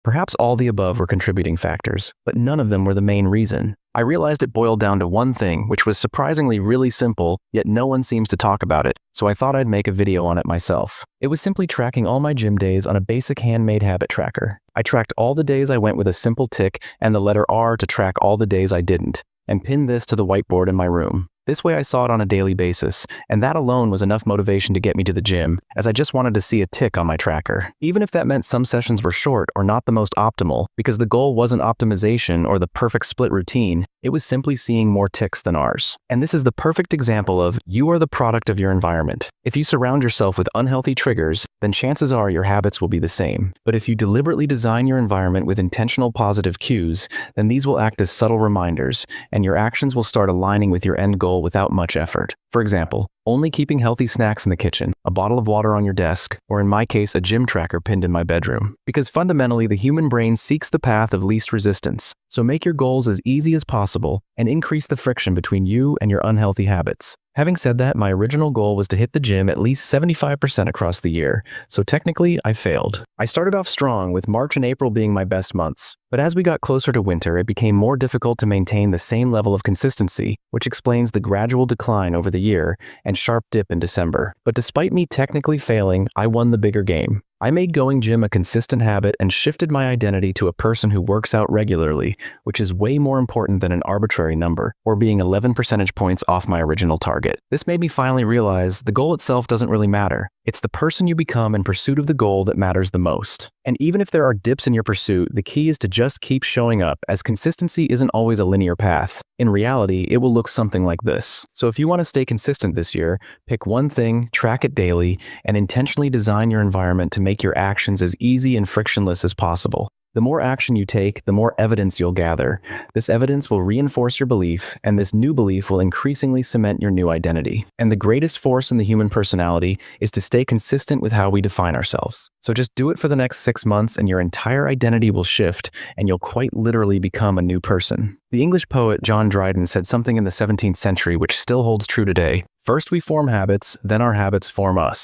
Perhaps all the above were contributing factors, but none of them were the main reason. I realized it boiled down to one thing, which was surprisingly really simple, yet no one seems to talk about it, so I thought I'd make a video on it myself. It was simply tracking all my gym days on a basic handmade habit tracker. I tracked all the days I went with a simple tick and the letter R to track all the days I didn't, and pinned this to the whiteboard in my room. This way I saw it on a daily basis, and that alone was enough motivation to get me to the gym, as I just wanted to see a tick on my tracker. Even if that meant some sessions were short or not the most optimal, because the goal wasn't optimization or the perfect split routine, it was simply seeing more ticks than R's. And this is the perfect example of you are the product of your environment. If you surround yourself with unhealthy triggers, then chances are your habits will be the same. But if you deliberately design your environment with intentional positive cues, then these will act as subtle reminders, and your actions will start aligning with your end goal without much effort. For example, only keeping healthy snacks in the kitchen, a bottle of water on your desk, or in my case, a gym tracker pinned in my bedroom. Because fundamentally, the human brain seeks the path of least resistance. So make your goals as easy as possible and increase the friction between you and your unhealthy habits. Having said that, my original goal was to hit the gym at least 75% across the year, so technically I failed. I started off strong, with March and April being my best months, but as we got closer to winter, it became more difficult to maintain the same level of consistency, which explains the gradual decline over the year and sharp dip in December. But despite me technically failing, I won the bigger game. I made going gym a consistent habit and shifted my identity to a person who works out regularly, which is way more important than an arbitrary number, or being 11 percentage points off my original target. This made me finally realize the goal itself doesn't really matter. It's the person you become in pursuit of the goal that matters the most. And even if there are dips in your pursuit, the key is to just keep showing up, as consistency isn't always a linear path. In reality, it will look something like this. So if you want to stay consistent this year, pick one thing, track it daily, and intentionally design your environment to make your actions as easy and frictionless as possible. The more action you take, the more evidence you'll gather. This evidence will reinforce your belief, and this new belief will increasingly cement your new identity. And the greatest force in the human personality is to stay consistent with how we define ourselves. So just do it for the next 6 months and your entire identity will shift, and you'll quite literally become a new person. The English poet John Dryden said something in the 17th century which still holds true today. First we form habits, then our habits form us.